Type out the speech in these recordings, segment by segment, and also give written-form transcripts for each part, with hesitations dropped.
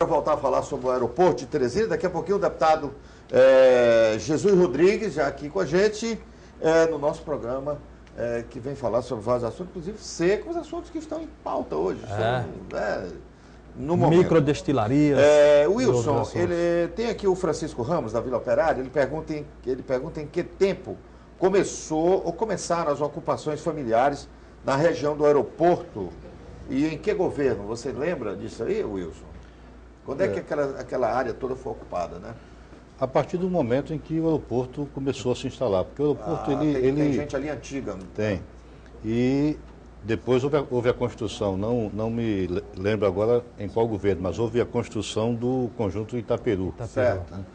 Para voltar a falar sobre o aeroporto de Teresina, daqui a pouquinho o deputado Jesus Rodrigues, já aqui com a gente, no nosso programa, que vem falar sobre vários assuntos, inclusive secos, assuntos que estão em pauta hoje. No momento. Microdestilarias. Wilson, ele tem aqui o Francisco Ramos, da Vila Operária, ele pergunta em que tempo começaram as ocupações familiares na região do aeroporto e em que governo? Você lembra disso aí, Wilson? Quando é que aquela área toda foi ocupada, né? A partir do momento em que o aeroporto começou a se instalar, porque o aeroporto tem gente ali antiga. Tem. E depois houve a construção, não me lembro agora em qual governo, mas houve a construção do conjunto Itaperu. Certo. Né?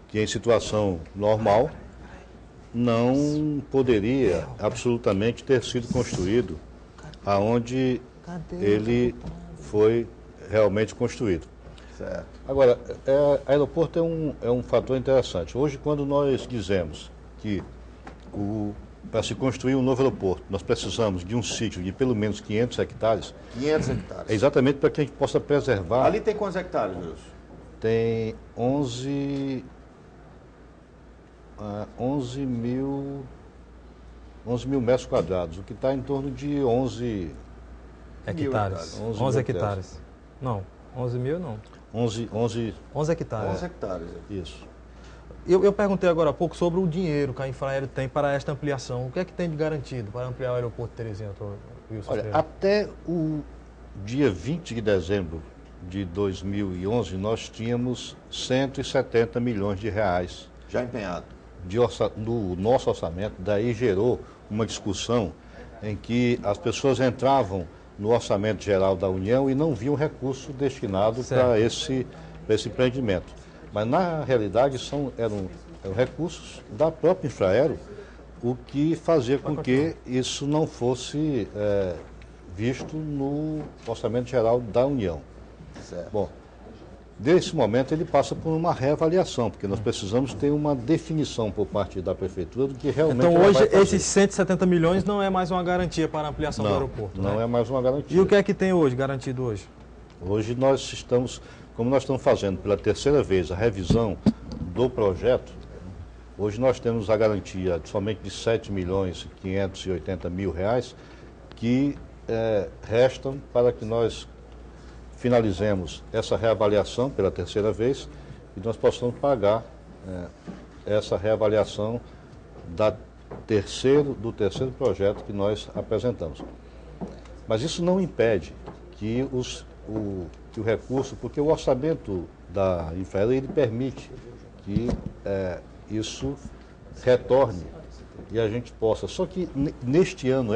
Que em situação normal não poderia absolutamente ter sido construído aonde ele foi realmente construído. Certo. Agora, aeroporto é um fator interessante. Hoje, quando nós dizemos que para se construir um novo aeroporto, nós precisamos de um sítio de pelo menos 500 hectares. 500 hectares. É exatamente para que a gente possa preservar. Ali tem quantos hectares, Wilson? Tem 11 mil metros quadrados, o que está em torno de 11 hectares. 11 hectares. Não, 11 mil não. 11 hectares. 11 hectares. Isso. Eu perguntei agora há pouco sobre o dinheiro que a Infraero tem para esta ampliação. O que é que tem de garantido para ampliar o aeroporto de Teresina, Wilson? Olha, até o dia 20 de dezembro de 2011, nós tínhamos 170 milhões de reais. Já empenhado. No nosso orçamento. Daí gerou uma discussão em que as pessoas entravam no orçamento geral da União e não viam recurso destinado para esse empreendimento. Mas, na realidade, eram recursos da própria Infraero, o que fazia com que isso não fosse visto no orçamento geral da União. Certo. Bom, desse momento ele passa por uma reavaliação, porque nós precisamos ter uma definição por parte da Prefeitura do que realmente Então, hoje, esses 170 milhões não é mais uma garantia para a ampliação do aeroporto, Não é mais uma garantia. E o que é que tem hoje, garantido hoje? Hoje nós estamos, como nós estamos fazendo pela terceira vez a revisão do projeto, hoje nós temos a garantia de somente de 7 milhões e 580 mil reais que restam para que nós finalizemos essa reavaliação pela terceira vez e nós possamos pagar essa reavaliação do terceiro projeto que nós apresentamos. Mas isso não impede que o recurso, porque o orçamento da Infraero ele permite que isso retorne e a gente possa. Só que neste ano,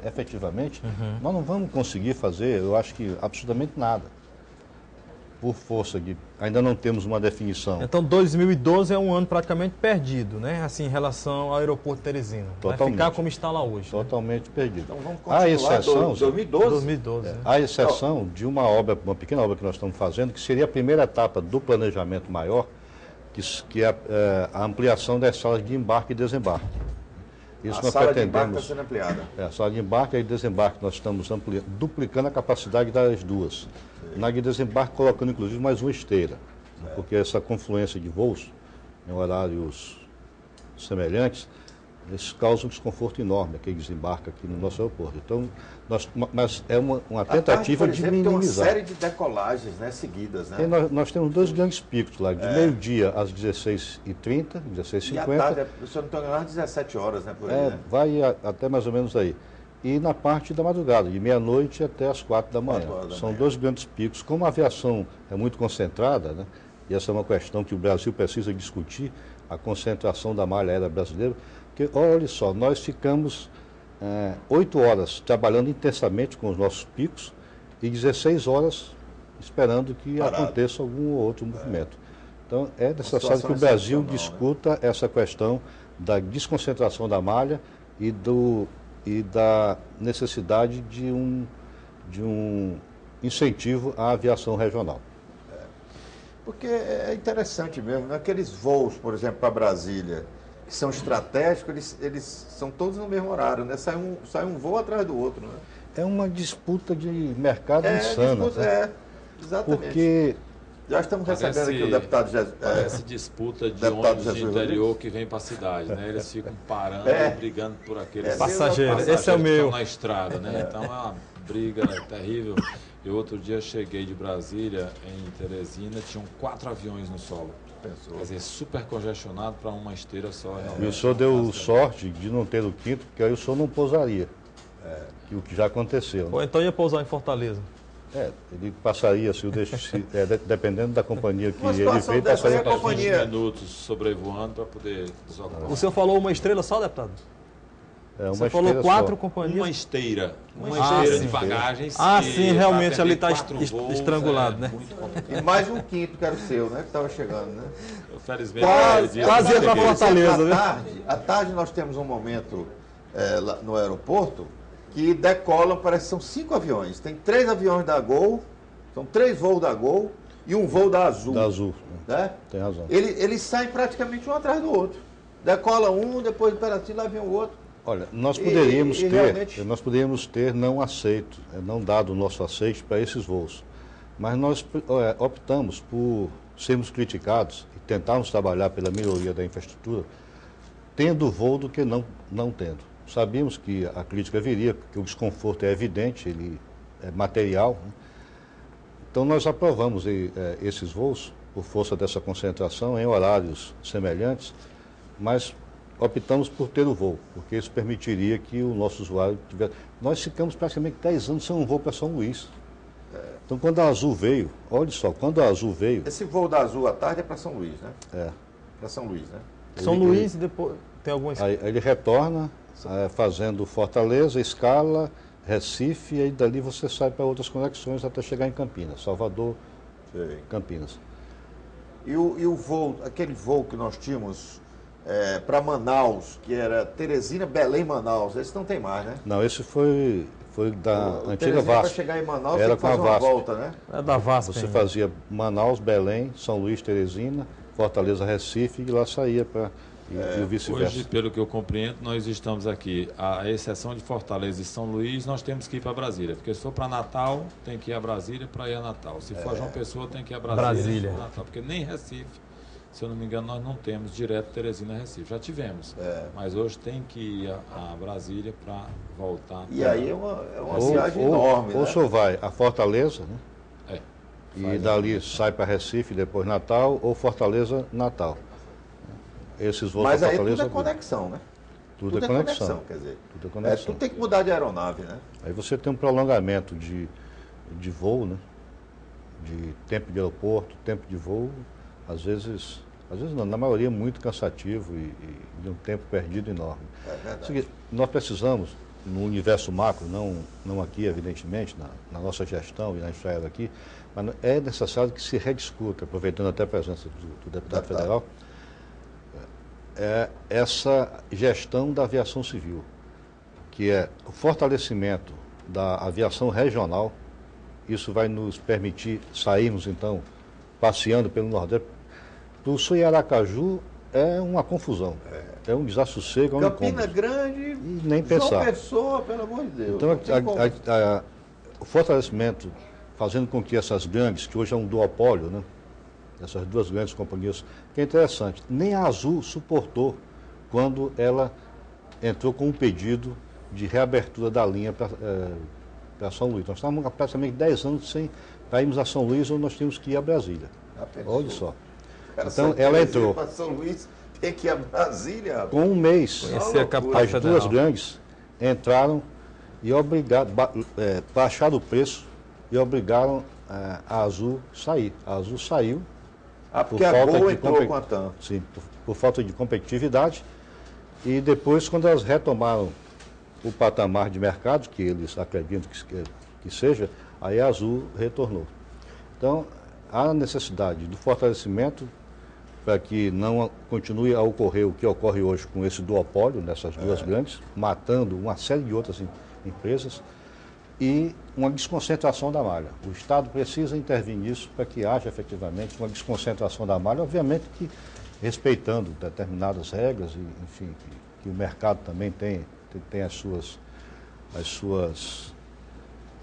efetivamente, nós não vamos conseguir fazer, eu acho que absolutamente nada. Por força de... Ainda não temos uma definição. Então 2012 é um ano praticamente perdido, né? Assim, em relação ao aeroporto de Teresina. Totalmente. Vai ficar como está lá hoje. Totalmente perdido. Então vamos continuar 2012. A exceção de uma pequena obra que nós estamos fazendo, que seria a primeira etapa do planejamento maior, que é a ampliação das salas de embarque e desembarque. Isso a sala de embarque está sendo ampliada. A sala de embarque e desembarque nós estamos duplicando a capacidade das duas. Na de desembarque colocando inclusive mais uma esteira, porque essa confluência de voos em horários semelhantes, isso causa um desconforto enorme, quem desembarca aqui no nosso aeroporto. Então, mas é uma tentativa de minimizar. Tem uma série de decolagens, né, seguidas. Né? Nós temos dois grandes picos lá, de meio-dia às 16h30, 16h50. E à tarde, se eu não estou enganado, às 17 horas, né, por aí, né? Vai até mais ou menos aí. E na parte da madrugada, de meia-noite até as 4 da manhã. São dois grandes picos. Como a aviação é muito concentrada, né, e essa é uma questão que o Brasil precisa discutir, a concentração da malha aérea brasileira, porque, olha só, nós ficamos 8 horas trabalhando intensamente com os nossos picos e 16 horas esperando que aconteça algum outro movimento. Então, é necessário que o Brasil discuta essa questão da desconcentração da malha e da necessidade de um incentivo à aviação regional. Porque é interessante mesmo, naqueles voos, por exemplo, para Brasília, que são estratégicos, eles são todos no mesmo horário, né? Sai um voo atrás do outro, né? É uma disputa de mercado insana. Exatamente. Porque Já estamos recebendo aqui o deputado Jesus. Parece disputa de ônibus de interior que vem para a cidade, né? Eles ficam parando, brigando por aqueles passageiros. Esse é o que meu. estão na estrada, né? Então é uma briga terrível. Eu outro dia cheguei de Brasília, em Teresina, tinham 4 aviões no solo. Quer dizer, super congestionado para uma esteira só. E o senhor deu sorte de não ter o quinto, porque aí o senhor não pousaria. O que já aconteceu. Ou então ia pousar em Fortaleza. Ele passaria, dependendo da companhia que ele veio, passaria para 20 minutos sobrevoando para poder desocupar. O senhor falou uma estrela só, deputado? Você falou 4 companhias? Uma esteira de bagagens. Sim, realmente ali está estrangulado, né? E mais um quinto que era o seu, né? Que estava chegando, né? Felizmente, quase ia para Fortaleza, viu? À tarde nós temos um momento lá no aeroporto que decolam, parece que são 5 aviões. Tem 3 aviões da Gol, são 3 voos da Gol e um voo da Azul. Da Azul, né? Tem razão. Eles saem praticamente um atrás do outro. Decola um, depois do pedacinho, lá vem o outro. Olha, nós poderíamos ter não aceito, não dado o nosso aceite para esses voos. Mas nós optamos por sermos criticados e tentarmos trabalhar pela melhoria da infraestrutura, tendo voo do que não tendo. Sabíamos que a crítica viria, porque o desconforto é evidente, ele é material. Né? Então nós aprovamos esses voos, por força dessa concentração, em horários semelhantes, mas optamos por ter o voo, porque isso permitiria que o nosso usuário tivesse... Nós ficamos praticamente 10 anos sem um voo para São Luís. Então, quando a Azul veio, olha só, quando a Azul veio... Esse voo da Azul à tarde é para São Luís, né? Para São Luís, né? São Luís e depois tem algumas... Aí ele retorna fazendo Fortaleza, Escala, Recife, e aí dali você sai para outras conexões até chegar em Campinas, Salvador, Campinas. E o voo, aquele voo que nós tínhamos... para Manaus, que era Teresina, Belém, Manaus. Esse não tem mais, né? Não, esse foi da antiga VASP. Para chegar em Manaus era tem que fazer uma volta, né? É da VASP. Você fazia Manaus, Belém, São Luís, Teresina, Fortaleza, Recife, e lá saía para e o vice-versa. Hoje, pelo que eu compreendo, nós estamos aqui, à exceção de Fortaleza e São Luís, nós temos que ir para Brasília. Porque se for para Natal, tem que ir a Brasília para ir a Natal. Se for João Pessoa, tem que ir a Brasília. Natal, porque nem Recife, se eu não me engano, nós não temos direto Teresina-Recife. Já tivemos, mas hoje tem que ir a Brasília para voltar. E aí é uma viagem enorme, né? Ou o senhor vai a Fortaleza, né? E dali sai para Recife, depois Natal, ou Fortaleza, Natal. Esses voos mas para aí Fortaleza... tudo é conexão, né? Tudo é conexão. Quer dizer, tudo é conexão. Tudo tem que mudar de aeronave, né? Aí você tem um prolongamento de voo, né? De tempo de aeroporto, tempo de voo, às vezes não, na maioria muito cansativo e de um tempo perdido enorme. É verdade. Seguinte, nós precisamos, no universo macro, não aqui, evidentemente, na nossa gestão e na Israel aqui, mas é necessário que se rediscuta, aproveitando até a presença do deputado federal, essa gestão da aviação civil, que é o fortalecimento da aviação regional. Isso vai nos permitir sairmos, então, passeando pelo Nordeste. Do Sul e Aracaju é uma confusão, é um desassossego, é um Campina Grande e nem pensar. João Pessoa, pelo amor de Deus. Então, o fortalecimento, fazendo com que essas grandes, que hoje é um duopólio, né? Essas duas grandes companhias, que é interessante, nem a Azul suportou quando ela entrou com um pedido de reabertura da linha para São Luís. Nós estávamos há praticamente 10 anos sem irmos a São Luís, onde nós tínhamos que ir a Brasília. Olha só. Então, ela entrou. Para São Luís tem que ir a Brasília. Com um mês, as duas grandes entraram e baixaram o preço e obrigaram a Azul sair. A Azul saiu. Porque a Gol entrou com a TAM. Sim, por falta de competitividade. E depois, quando elas retomaram o patamar de mercado, que eles acreditam que seja, aí a Azul retornou. Então, há necessidade do fortalecimento para que não continue a ocorrer o que ocorre hoje com esse duopólio dessas duas grandes, matando uma série de outras empresas, e uma desconcentração da malha. O Estado precisa intervir nisso para que haja efetivamente uma desconcentração da malha, obviamente que respeitando determinadas regras, e, enfim, que o mercado também tem as suas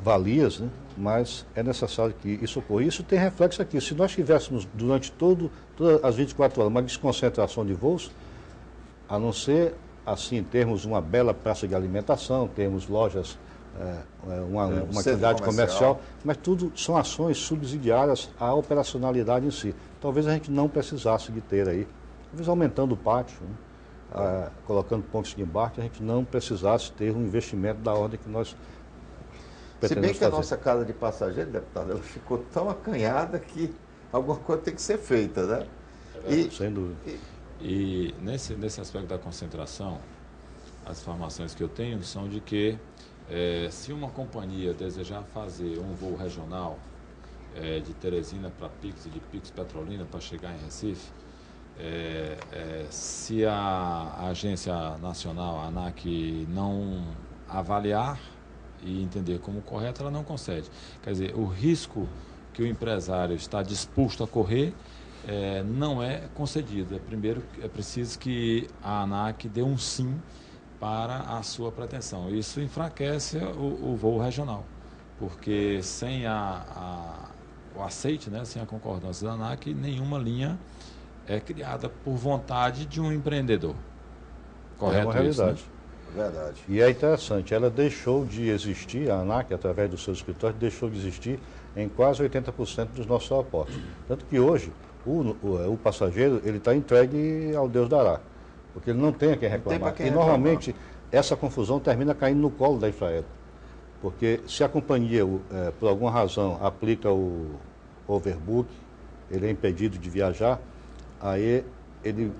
valias, né? Mas é necessário que isso ocorra. Isso tem reflexo aqui. Se nós tivéssemos durante todas as 24 horas uma desconcentração de voos, a não ser assim, termos uma bela praça de alimentação, termos lojas, uma atividade comercial, mas tudo são ações subsidiárias à operacionalidade em si. Talvez a gente não precisasse de ter aí, talvez aumentando o pátio, né? Colocando pontos de embarque, a gente não precisasse ter um investimento da ordem que nós se bem que a nossa casa de passageiro, deputado, ela ficou tão acanhada que alguma coisa tem que ser feita, né? Sem dúvida. E nesse aspecto da concentração, as informações que eu tenho são de que se uma companhia desejar fazer um voo regional de Teresina para Pix e de Pix Petrolina para chegar em Recife, se a agência nacional, a ANAC, não avaliar e entender como correto, ela não concede. Quer dizer, o risco que o empresário está disposto a correr não é concedido. Primeiro, é preciso que a ANAC dê um sim para a sua pretensão. Isso enfraquece o voo regional, porque sem o aceite, né, sem a concordância da ANAC, nenhuma linha é criada por vontade de um empreendedor. Correto? É uma realidade. Isso, né? Verdade. E é interessante, ela deixou de existir, a ANAC, através do seu escritório, deixou de existir em quase 80% dos nossos aeroportos. Tanto que hoje, o passageiro, ele está entregue ao Deus dará, porque ele não tem a quem reclamar. E normalmente, essa confusão termina caindo no colo da Infraero. Porque se a companhia, por alguma razão, aplica o overbook, ele é impedido de viajar, aí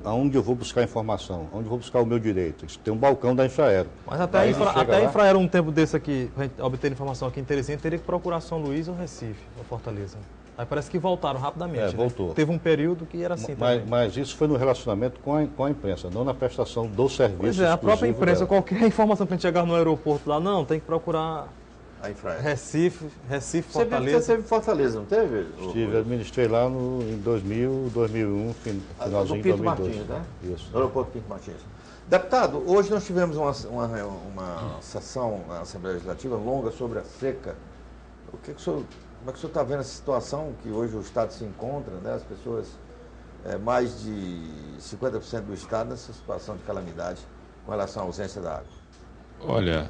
aonde eu vou buscar informação? Onde eu vou buscar o meu direito? Isso tem um balcão da Infraero. Mas até a Infraero, um tempo desse aqui, para a gente obter informação aqui em Teresina, teria que procurar São Luís ou Recife, ou Fortaleza. Aí parece que voltaram rapidamente. Voltou. Né? Teve um período que era assim também. Mas isso foi no relacionamento com a imprensa, não na prestação do serviço. Pois é, a própria imprensa, qualquer informação que a gente chegar no aeroporto lá, não, tem que procurar a Infraero. Recife, Você Fortaleza. teve Fortaleza, não teve? Estive, administrei lá em 2000, 2001, finalzinho de 2002. Martins, né? Isso. No aeroporto Pinto Martins. Deputado, hoje nós tivemos uma sessão na Assembleia Legislativa longa sobre a seca. Como é que o senhor está vendo essa situação que hoje o Estado se encontra, né? As pessoas, mais de 50% do Estado nessa situação de calamidade com relação à ausência da água? Olha,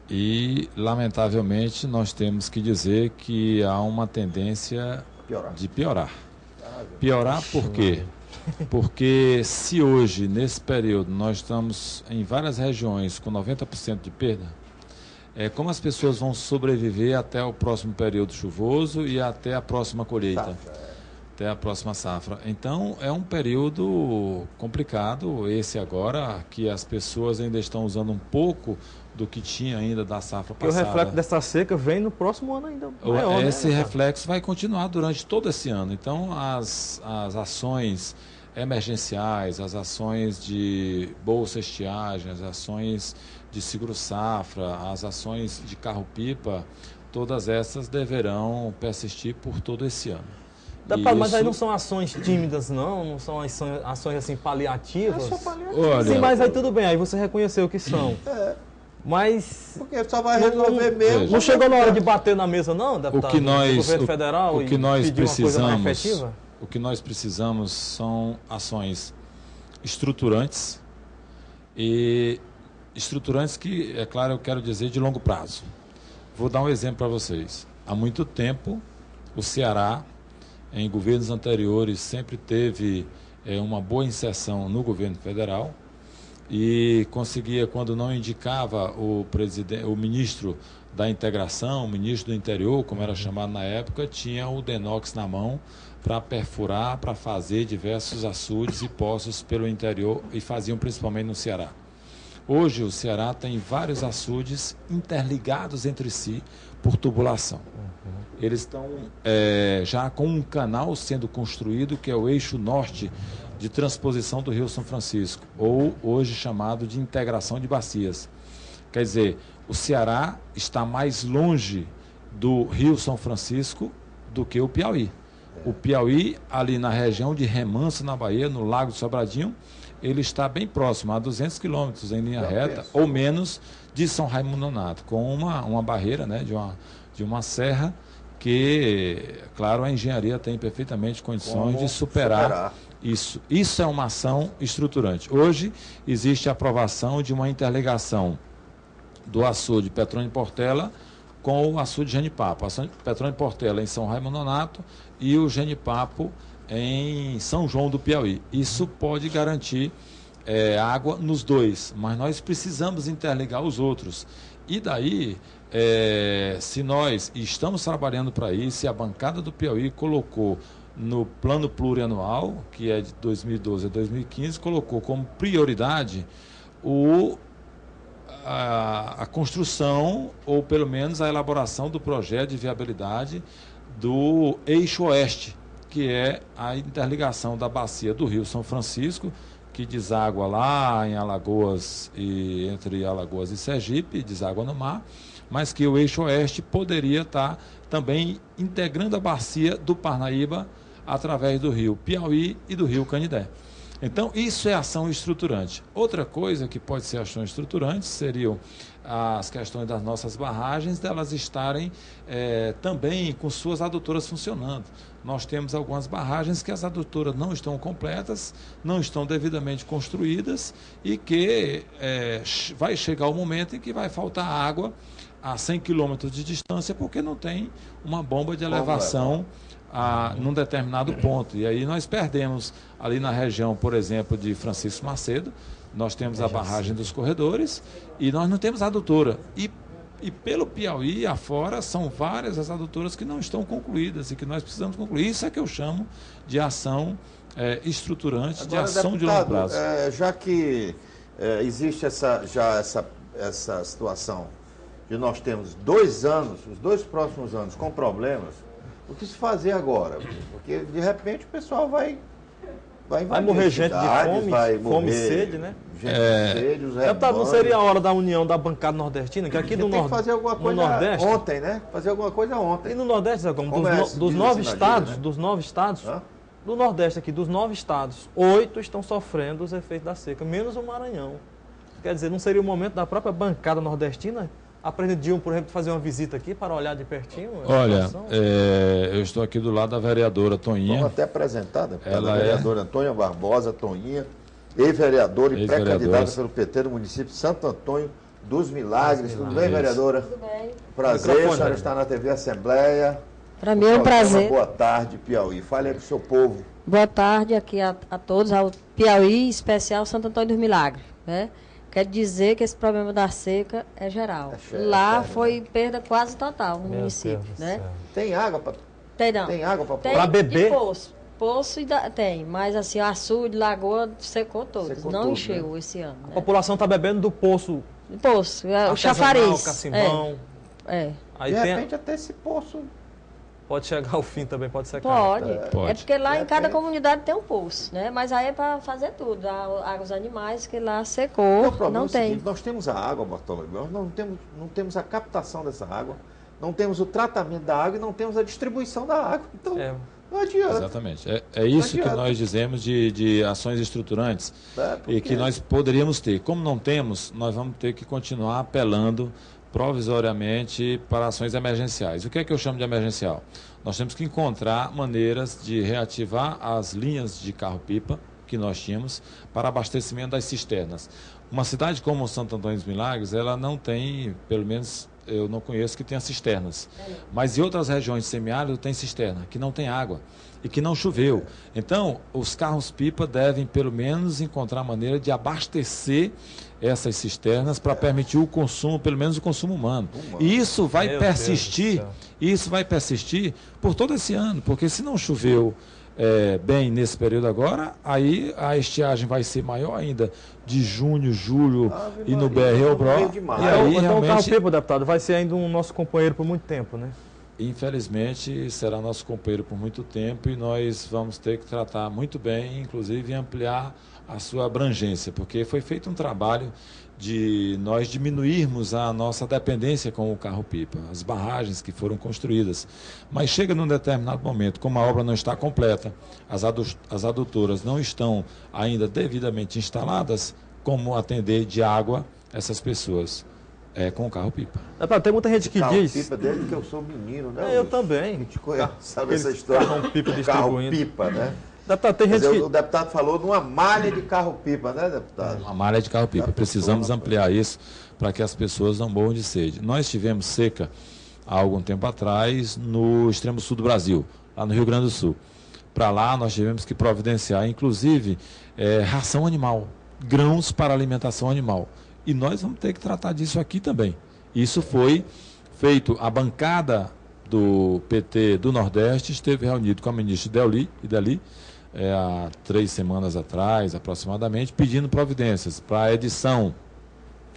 e lamentavelmente nós temos que dizer que há uma tendência de piorar. Piorar por quê? Porque se hoje, nesse período, nós estamos em várias regiões com 90% de perda, como as pessoas vão sobreviver até o próximo período chuvoso e até a próxima colheita? Até a próxima safra. Então, é um período complicado, esse agora, que as pessoas ainda estão usando um pouco do que tinha ainda da safra passada. E o reflexo dessa seca vem no próximo ano ainda maior, esse reflexo vai continuar durante todo esse ano. Então, as ações emergenciais, as ações de bolsa estiagem, as ações de seguro-safra, as ações de carro-pipa, todas essas deverão persistir por todo esse ano. Mas aí não são ações tímidas, não são ações assim paliativas? É só paliativas. Olha, sim, mas aí tudo bem, aí você reconheceu que são. Mas... Porque só vai resolver mesmo. Não chegou na hora de bater na mesa, não, deputado? Do governo federal o que nós pedir uma coisa mais precisamos, efetiva? o que nós precisamos são ações estruturantes e estruturantes que, é claro, eu quero dizer de longo prazo. Vou dar um exemplo para vocês. Há muito tempo, o Ceará, em governos anteriores, sempre teve uma boa inserção no governo federal e conseguia, quando não indicava o ministro da integração, o ministro do interior, como era chamado na época, tinha o Denox na mão para perfurar, para fazer diversos açudes e poços pelo interior e faziam principalmente no Ceará. Hoje o Ceará tem vários açudes interligados entre si por tubulação. Eles estão já com um canal sendo construído, que é o eixo norte de transposição do Rio São Francisco, ou hoje chamado de integração de bacias. Quer dizer, o Ceará está mais longe do Rio São Francisco do que o Piauí. O Piauí, ali na região de Remanso, na Bahia, no Lago de Sobradinho, ele está bem próximo, a 200 quilômetros em linha reta, ou menos, de São Raimundo Nonato, com uma barreira, né, de uma serra que, claro, a engenharia tem perfeitamente condições de superar isso. Isso é uma ação estruturante. Hoje existe a aprovação de uma interligação do açude Petrônio Portela com o açude Genipapo. A Petrônio Portela em São Raimundo Nonato e o Genipapo em São João do Piauí. Isso pode garantir água nos dois, mas nós precisamos interligar os outros. E daí, se nós estamos trabalhando para isso, e a bancada do Piauí colocou no plano plurianual, que é de 2012 a 2015, colocou como prioridade a construção, ou pelo menos a elaboração do projeto de viabilidade do eixo oeste, que é a interligação da bacia do Rio São Francisco, que deságua lá em Alagoas, entre Alagoas e Sergipe, deságua no mar, mas que o eixo oeste poderia estar também integrando a bacia do Parnaíba através do rio Piauí e do rio Canidé. Então, isso é ação estruturante. Outra coisa que pode ser ação estruturante seriam as questões das nossas barragens, delas estarem também com suas adutoras funcionando. Nós temos algumas barragens que as adutoras não estão completas, não estão devidamente construídas e que vai chegar o momento em que vai faltar água a 100 quilômetros de distância porque não tem uma bomba de elevação num determinado ponto. E aí nós perdemos ali na região, por exemplo, de Francisco Macedo, nós temos a barragem dos corredores e nós não temos adutora. E pelo Piauí afora são várias as adutoras que não estão concluídas e que nós precisamos concluir. Isso é que eu chamo de ação estruturante. Agora, de ação, deputado, de longo prazo. Já que existe essa situação de nós temos 2 anos, os 2 próximos anos com problemas, o que se fazer agora? Porque de repente o pessoal vai morrer gente de fome e sede, né? Gente de sede, os deputado, não seria a hora da união da bancada nordestina? Que aqui tem que fazer alguma coisa Nordeste, ontem, né? Fazer alguma coisa ontem. E no Nordeste, sabe como? Dos 9 estados, né? Dos 9 estados, do Nordeste aqui, dos 9 estados, 8 estão sofrendo os efeitos da seca, menos o Maranhão. Quer dizer, não seria o momento da própria bancada nordestina? A presidente Dilma, por exemplo, fazer uma visita aqui para olhar de pertinho? Olha, eu estou aqui do lado da vereadora Toninha. Vamos até apresentar, né? Ela a vereadora Antônia Barbosa, Toninha, ex-vereadora e pré-candidata pelo PT do município de Santo Antônio dos Milagres. Tudo bem, vereadora? Tudo bem. Prazer, a senhora está na TV Assembleia. Para mim é um prazer. Boa tarde, Piauí. Fale aí para o seu povo. Boa tarde aqui a todos, ao Piauí, em especial Santo Antônio dos Milagres, né? Quer dizer que esse problema da seca é geral. Lá foi perda quase total no município, né? Tem água para... Tem não. Tem água para beber? Poço tem, mas assim, açude, lagoa, secou todo. Não encheu, né? Esse ano. A população está bebendo do poço. Poço, o chafariz. Cacimbão. Aí de repente até esse poço... Pode chegar ao fim também, pode secar. Pode. É porque lá em cada comunidade tem um poço, né? Mas aí é para fazer tudo. Água dos animais, que lá secou, não tem. Seguinte, nós temos a água, Bartolomeu, nós não temos a captação dessa água, não temos o tratamento da água e não temos a distribuição da água. Então, não adianta. Exatamente. É isso que nós dizemos de ações estruturantes e que nós poderíamos ter. Como não temos, nós vamos ter que continuar apelando provisoriamente para ações emergenciais. O que é que eu chamo de emergencial? Nós temos que encontrar maneiras de reativar as linhas de carro-pipa que nós tínhamos para abastecimento das cisternas. Uma cidade como Santo Antônio dos Milagres, ela não tem, pelo menos eu não conheço que tenha cisternas, mas em outras regiões de semiárido tem cisterna, que não tem água e que não choveu. Então, os carros-pipa devem, pelo menos, encontrar maneira de abastecer essas cisternas para permitir o consumo, pelo menos o consumo humano. E isso vai persistir por todo esse ano, porque se não choveu bem nesse período agora, aí a estiagem vai ser maior ainda, de junho, julho e no BR-Obró. Então o carro-pipa, deputado, vai ser ainda um nosso companheiro por muito tempo, né? Infelizmente, será nosso companheiro por muito tempo e nós vamos ter que tratar muito bem, inclusive ampliar a sua abrangência, porque foi feito um trabalho de nós diminuirmos a nossa dependência com o carro-pipa, as barragens que foram construídas. Mas chega num determinado momento, como a obra não está completa, as adutoras não estão ainda devidamente instaladas, como atender de água essas pessoas com o carro-pipa. Tem muita gente que diz... Carro-pipa desde que eu sou menino, né? Eu também. A gente conhece, sabe essa história? Carro-pipa distribuindo. Carro-pipa, né? Tem gente que... O deputado falou de uma malha de carro-pipa, né, deputado? Uma malha de carro-pipa. Precisamos ampliar isso para que as pessoas não morram de sede. Nós tivemos seca há algum tempo atrás no extremo sul do Brasil, lá no Rio Grande do Sul. Para lá nós tivemos que providenciar, inclusive, ração animal, grãos para alimentação animal. E nós vamos ter que tratar disso aqui também. Isso foi feito, a bancada do PT do Nordeste esteve reunido com a ministra Ideli, há 3 semanas atrás, aproximadamente, pedindo providências para a edição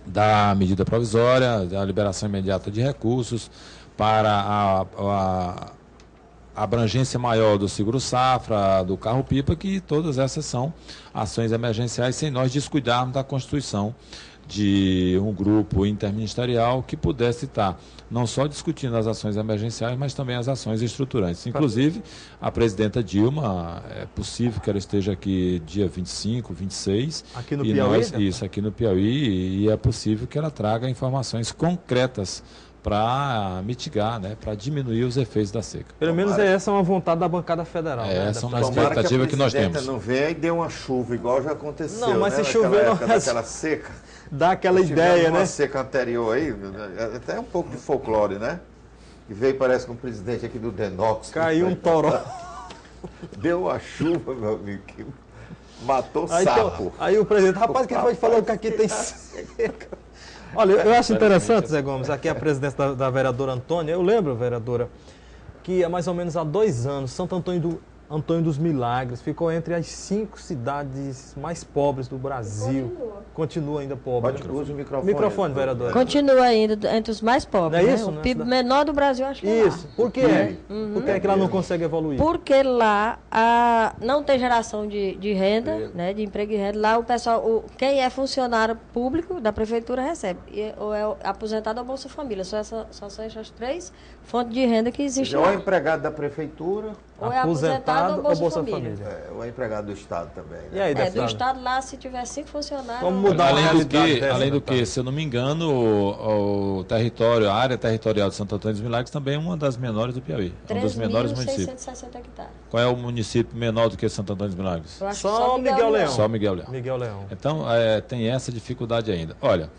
da medida provisória, da liberação imediata de recursos, para a abrangência maior do seguro-safra, do carro-pipa, que todas essas são ações emergenciais, sem nós descuidarmos da constituição de um grupo interministerial que pudesse estar não só discutindo as ações emergenciais, mas também as ações estruturantes. Inclusive, a presidenta Dilma, é possível que ela esteja aqui dia 25, 26. Aqui no Piauí? Isso, aqui no Piauí, e é possível que ela traga informações concretas para mitigar, né, para diminuir os efeitos da seca. Pelo menos essa é uma vontade da bancada federal. Essa é uma expectativa que nós temos. Não vem e dê uma chuva, igual já aconteceu. Não, mas né, se chover não daquela seca. Dá aquela ideia, né? Uma seca anterior aí, até um pouco de folclore, né? Que veio, parece, com o presidente aqui do Denox. Caiu um toró. Deu uma chuva, meu amigo, que matou aí, sapo. Aí o presidente, rapaz, quem foi que falou que aqui tem seca? Olha, eu acho interessante, Zé Gomes, aqui a presidência da vereadora Antônia. Eu lembro, vereadora, que há mais ou menos há 2 anos, Santo Antônio dos Milagres ficou entre as 5 cidades mais pobres do Brasil. Continua ainda pobre. Pode usar o microfone, vereadora. Continua ainda entre os mais pobres. Não é isso? O PIB menor do Brasil, acho que isso. Lá. Por que é? Por que é que ela não consegue evoluir? Porque lá não tem geração de renda, né, de emprego e renda. Lá o pessoal, quem é funcionário público da prefeitura recebe. Ou é aposentado ou Bolsa Família. Só são essas 3 fontes de renda que existem. Ou é empregado da prefeitura, ou é aposentado ou Bolsa Família. Ou é empregado do Estado também. Né? E aí, do Estado lá, se tiver 5 funcionários... Como mudar além do que, se eu não me engano, o território, a área territorial de Santo Antônio dos Milagres também é uma das menores do Piauí. É um dos menores municípios. 3.660 hectares. Qual é o município menor do que Santo Antônio dos Milagres? Eu acho só Miguel Leão. Só Miguel Leão. Miguel Leão. Então, tem essa dificuldade ainda. Olha,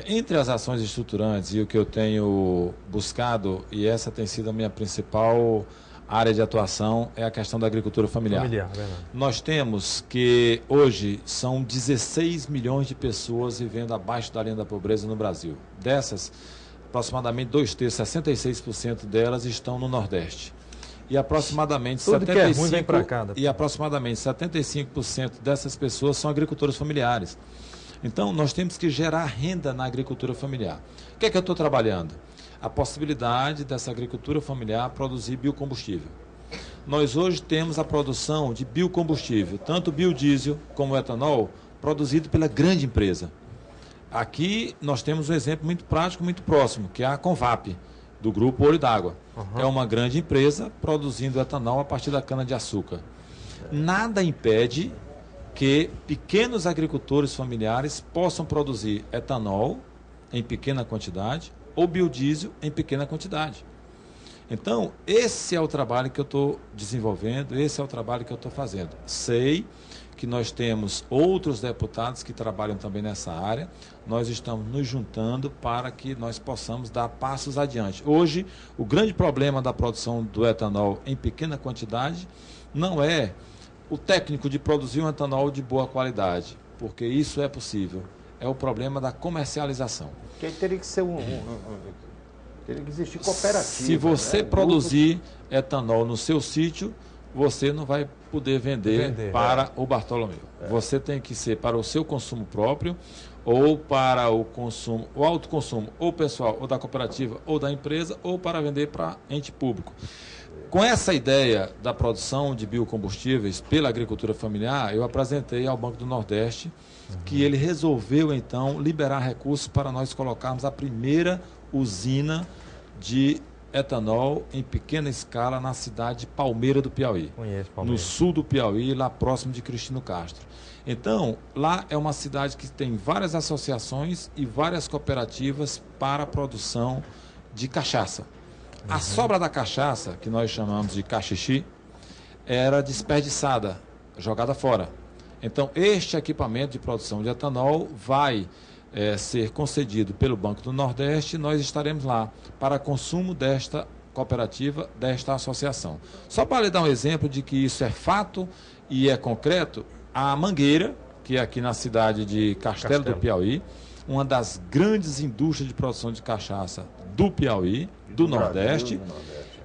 entre as ações estruturantes e o que eu tenho buscado, e essa tem sido a minha principal área de atuação, é a questão da agricultura familiar. Nós temos que hoje são 16 milhões de pessoas vivendo abaixo da linha da pobreza no Brasil. Dessas, aproximadamente 2/3, 66% delas estão no Nordeste. E aproximadamente 75% dessas pessoas são agricultores familiares. Então, nós temos que gerar renda na agricultura familiar. O que é que eu estou trabalhando? A possibilidade dessa agricultura familiar produzir biocombustível. Nós hoje temos a produção de biocombustível, tanto biodiesel como etanol, produzido pela grande empresa. Aqui nós temos um exemplo muito prático, muito próximo, que é a Convap, do grupo Olho d'Água. É uma grande empresa produzindo etanol a partir da cana-de-açúcar. Nada impede que pequenos agricultores familiares possam produzir etanol em pequena quantidade ou biodiesel em pequena quantidade. Então, esse é o trabalho que eu estou desenvolvendo, esse é o trabalho que eu estou fazendo. Sei que nós temos outros deputados que trabalham também nessa área, nós estamos nos juntando para que nós possamos dar passos adiante. Hoje, o grande problema da produção do etanol em pequena quantidade não é o técnico de produzir um etanol de boa qualidade, porque isso é possível. É o problema da comercialização. Porque teria que ser teria que existir cooperativa. Se você produzir etanol no seu sítio, você não vai poder vender para o Bartolomeu. Você tem que ser para o seu consumo próprio ou para o consumo, o autoconsumo, ou pessoal, ou da cooperativa, ou da empresa, ou para vender para ente público. com essa ideia da produção de biocombustíveis pela agricultura familiar, eu apresentei ao Banco do Nordeste que ele resolveu, então, liberar recursos para nós colocarmos a primeira usina de etanol em pequena escala na cidade de Palmeira do Piauí. Conheço Palmeira. No sul do Piauí, lá próximo de Cristino Castro. Então, lá é uma cidade que tem várias associações e várias cooperativas para a produção de cachaça. A sobra da cachaça, que nós chamamos de cachixi, era desperdiçada, jogada fora. Então, este equipamento de produção de etanol vai ser concedido pelo Banco do Nordeste e nós estaremos lá para consumo desta cooperativa, desta associação. Só para lhe dar um exemplo de que isso é fato e é concreto, a Mangueira, que é aqui na cidade de Castelo do Piauí, uma das grandes indústrias de produção de cachaça do Piauí, do Nordeste,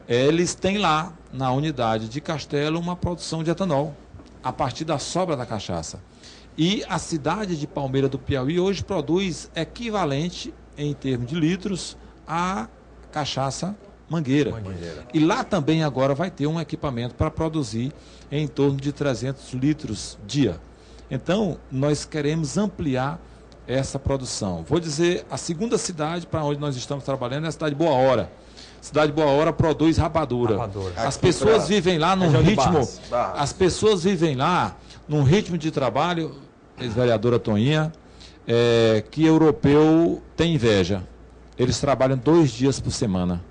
eles têm lá, na unidade de Castelo, uma produção de etanol, a partir da sobra da cachaça. E a cidade de Palmeira do Piauí hoje produz equivalente, em termos de litros, à cachaça Mangueira. E lá também agora vai ter um equipamento para produzir em torno de 300 litros dia. Então, nós queremos ampliar essa produção. Vou dizer, a segunda cidade para onde nós estamos trabalhando é a cidade de Boa Hora. Cidade de Boa Hora produz rapadura. As pessoas vivem lá num ritmo. As pessoas vivem lá num ritmo de trabalho, ex-vereadora Toinha, que europeu tem inveja. Eles trabalham 2 dias por semana.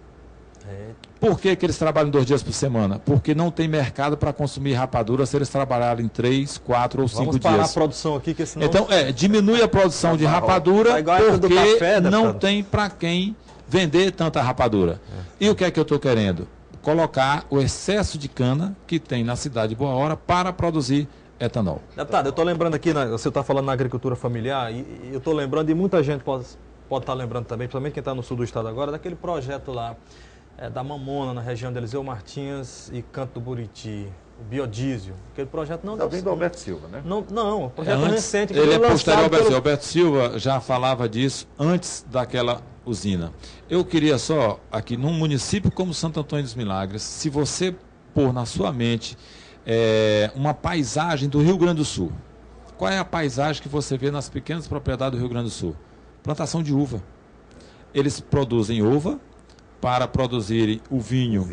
Por que eles trabalham 2 dias por semana? Porque não tem mercado para consumir rapadura se eles trabalharem 3, 4 ou 5 dias. Vamos parar a produção aqui, que senão... Então, diminui a produção de rapadura porque café, não tem para quem vender tanta rapadura. E o que é que eu estou querendo? Colocar o excesso de cana que tem na cidade de Boa Hora para produzir etanol. Deputado, eu estou lembrando aqui, você está falando na agricultura familiar, e eu estou lembrando, e muita gente pode estar lembrando também, principalmente quem está no sul do estado agora, daquele projeto lá, da Mamona, na região de Eliseu Martins e Canto do Buriti, o biodiesel. Aquele projeto não deu certo. Do Alberto Silva, né? Não, o projeto recente. Que ele é posterior ao Alberto Silva. Alberto Silva já falava disso antes daquela usina. Eu queria só, aqui num município como Santo Antônio dos Milagres, se você pôr na sua mente uma paisagem do Rio Grande do Sul. Qual é a paisagem que você vê nas pequenas propriedades do Rio Grande do Sul? Plantação de uva. Eles produzem uva para produzirem o vinho,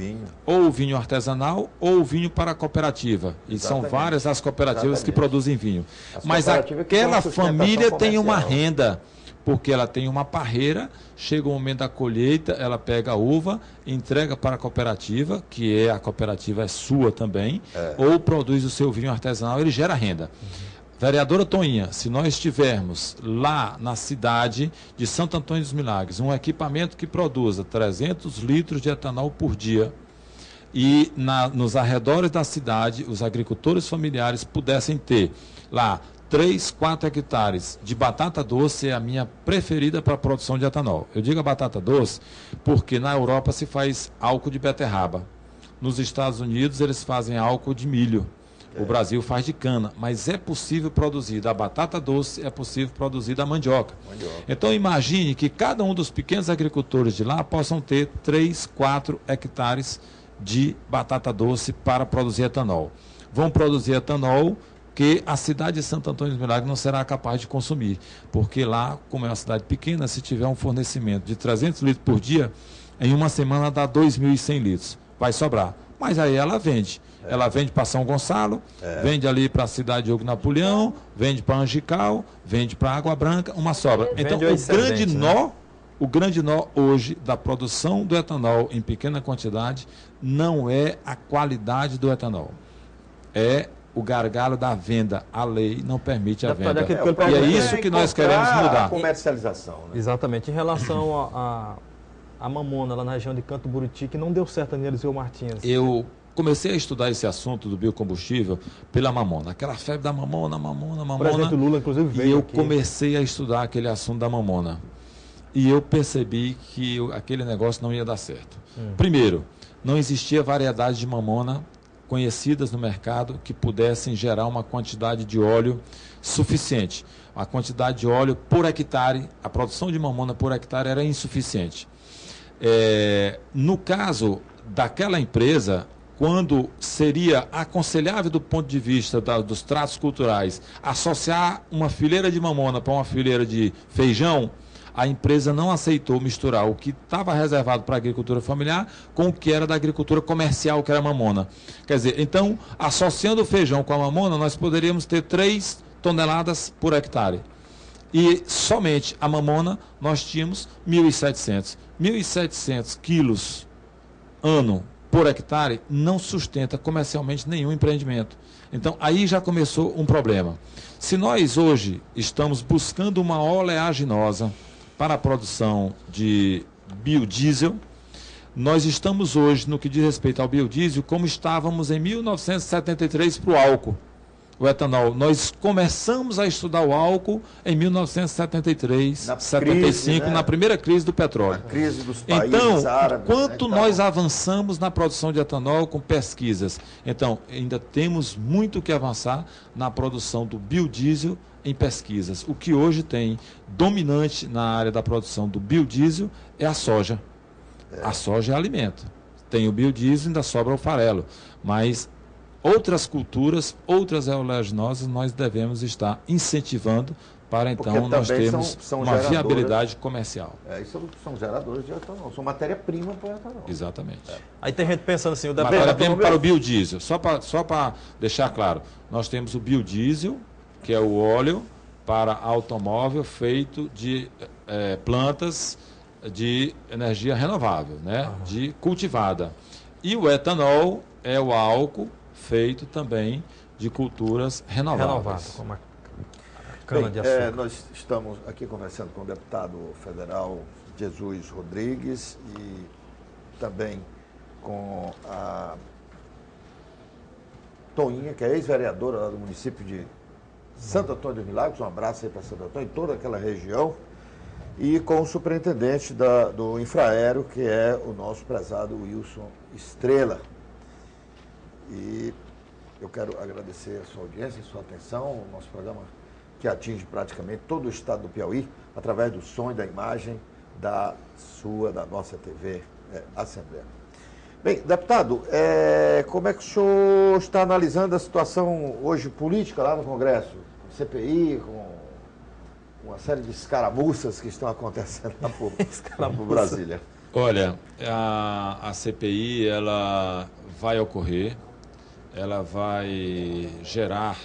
ou o vinho artesanal, ou o vinho para a cooperativa. E são várias as cooperativas que produzem vinho. Mas aquela família tem uma renda, porque ela tem uma parreira, chega o momento da colheita, ela pega a uva, entrega para a cooperativa, que a cooperativa é sua também, ou produz o seu vinho artesanal, ele gera renda. Vereadora Toinha, se nós tivermos lá na cidade de Santo Antônio dos Milagres um equipamento que produza 300 litros de etanol por dia e nos arredores da cidade os agricultores familiares pudessem ter lá 3, 4 hectares de batata doce, é a minha preferida para a produção de etanol. Eu digo a batata doce porque na Europa se faz álcool de beterraba. Nos Estados Unidos eles fazem álcool de milho. O Brasil faz de cana, mas é possível produzir da batata doce, é possível produzir da mandioca. Então imagine que cada um dos pequenos agricultores de lá possam ter 3, 4 hectares de batata doce para produzir etanol. Vão produzir etanol que a cidade de Santo Antônio dos Milagres não será capaz de consumir, porque lá, como é uma cidade pequena, se tiver um fornecimento de 300 litros por dia, em uma semana dá 2.100 litros, vai sobrar. Mas aí ela vende. Ela vende para São Gonçalo, vende ali para a cidade de Hugo Napoleão, vende para Angical, vende para Água Branca, uma sobra. Então, o grande nó hoje da produção do etanol em pequena quantidade não é a qualidade do etanol. É o gargalo da venda. A lei não permite a venda. E é isso que nós queremos mudar. A comercialização. Né? Exatamente. Em relação a Mamona, lá na região de Canto do Buriti, que não deu certo em Eliseu Martins. Eu comecei a estudar esse assunto do biocombustível pela mamona. Aquela febre da mamona. O presidente Lula, inclusive, veio e eu aqui. Comecei a estudar aquele assunto da mamona. E eu percebi que aquele negócio não ia dar certo. Primeiro, não existia variedade de mamona conhecidas no mercado que pudessem gerar uma quantidade de óleo suficiente. A quantidade de óleo por hectare, a produção de mamona por hectare era insuficiente. No caso daquela empresa, quando seria aconselhável do ponto de vista dos tratos culturais, associar uma fileira de mamona para uma fileira de feijão, a empresa não aceitou misturar o que estava reservado para a agricultura familiar com o que era da agricultura comercial, que era a mamona. Quer dizer, então, associando o feijão com a mamona, nós poderíamos ter 3 toneladas por hectare. E somente a mamona nós tínhamos 1.700. 1.700 quilos ano por hectare não sustenta comercialmente nenhum empreendimento. Então, aí já começou um problema. Se nós hoje estamos buscando uma oleaginosa para a produção de biodiesel, nós estamos hoje, no que diz respeito ao biodiesel, como estávamos em 1973 para o álcool, o etanol. Nós começamos a estudar o álcool em 1973, 75, na primeira crise do petróleo. Na crise dos países então, árabes, quanto nós avançamos na produção de etanol com pesquisas? Então, ainda temos muito que avançar na produção do biodiesel em pesquisas. O que hoje tem dominante na área da produção do biodiesel é a soja. A soja é alimento. Tem o biodiesel e ainda sobra o farelo. Mas outras culturas, outras oleaginosas, nós devemos estar incentivando para então nós termos uma viabilidade comercial. Isso são geradores de etanol, são matéria-prima para o etanol. Exatamente. Aí tem gente pensando assim, matéria-prima para o biodiesel. Só para deixar claro, nós temos o biodiesel, que é o óleo para automóvel feito de plantas de energia renovável, né? De cultivada. E o etanol é o álcool feito também de culturas renováveis. Como a cana de açúcar. Nós estamos aqui conversando com o deputado federal Jesus Rodrigues e também com a Toinha, que é ex-vereadora lá do município de Santo Antônio dos Milagres. Um abraço aí para Santo Antônio e toda aquela região. E com o superintendente do Infraero, que é o nosso prezado Wilson Estrela. E eu quero agradecer a sua audiência, a sua atenção, o nosso programa que atinge praticamente todo o estado do Piauí, através do som e da imagem da nossa TV Assembleia. Bem, deputado, como é que o senhor está analisando a situação hoje política lá no Congresso? CPI, com uma série de escaramuças que estão acontecendo lá por Brasília. Olha, a CPI ela vai ocorrer, ela vai gerar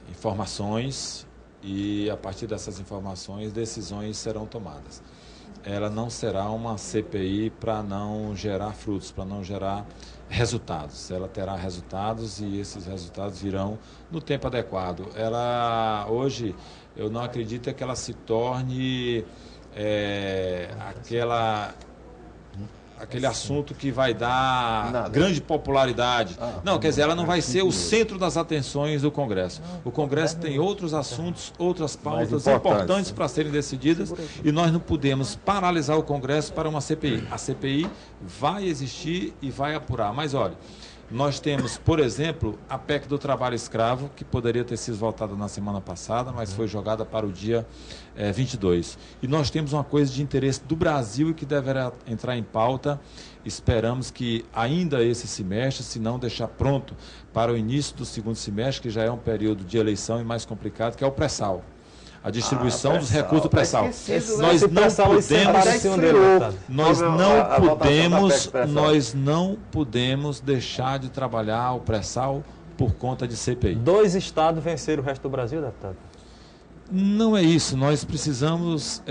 informações e, a partir dessas informações, decisões serão tomadas. Ela não será uma CPI para não gerar frutos, para não gerar resultados. Ela terá resultados e esses resultados virão no tempo adequado. Ela, hoje, eu não acredito que ela se torne aquele assunto que vai dar grande popularidade. Não, quer dizer, ela não vai ser o centro das atenções do Congresso. O Congresso tem outros assuntos, outras pautas importantes para serem decididas e nós não podemos paralisar o Congresso para uma CPI. A CPI vai existir e vai apurar. Mas, olha, nós temos, por exemplo, a PEC do trabalho escravo, que poderia ter sido votada na semana passada, mas foi jogada para o dia 22. E nós temos uma coisa de interesse do Brasil e que deverá entrar em pauta. Esperamos que ainda esse semestre, se não deixar pronto para o início do segundo semestre, que já é um período de eleição e mais complicado, que é o pré-sal. A distribuição dos recursos do pré-sal. Nós não podemos deixar de trabalhar o pré-sal por conta de CPI. 2 estados venceram o resto do Brasil, deputado? Não é isso. Nós precisamos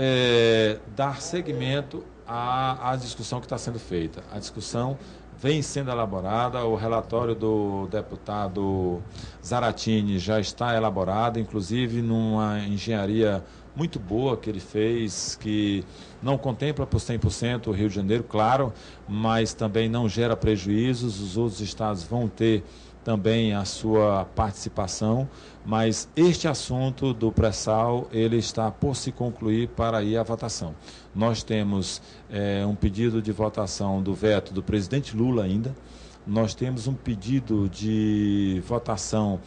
dar seguimento à discussão que está sendo feita. A discussão vem sendo elaborada, o relatório do deputado Zaratini já está elaborado, inclusive numa engenharia muito boa que ele fez, que não contempla por 100% o Rio de Janeiro, claro, mas também não gera prejuízos, os outros estados vão ter também a sua participação, mas este assunto do pré-sal, ele está por se concluir para ir à votação. Nós temos um pedido de votação do veto do presidente Lula ainda, nós temos um pedido de votação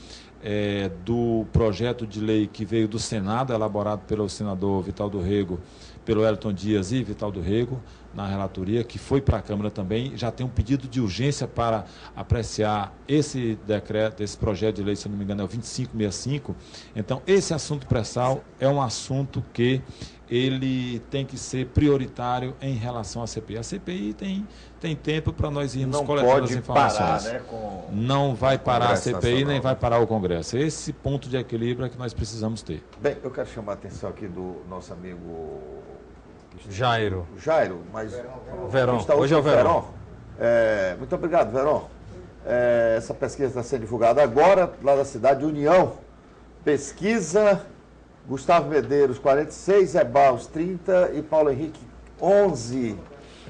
do projeto de lei que veio do Senado, elaborado pelo senador Vital do Rego, pelo Elton Dias e Vital do Rego. na relatoria, que foi para a Câmara também, já tem um pedido de urgência para apreciar esse decreto, esse projeto de lei, se não me engano, é o 2565. Então, esse assunto pré-sal é um assunto que ele tem que ser prioritário em relação à CPI. A CPI tem tempo para nós irmos coletando as informações. Parar, né, não vai parar a CPI, nacional, nem vai parar o Congresso. Esse ponto de equilíbrio é que nós precisamos ter. Bem, eu quero chamar a atenção aqui do nosso amigo Jairo, mas Verón. Hoje é o Verón. Muito obrigado, Verón. Essa pesquisa está sendo divulgada agora, lá da cidade de União. Pesquisa Gustavo Medeiros, 46, Zé Barros, 30 e Paulo Henrique, 11.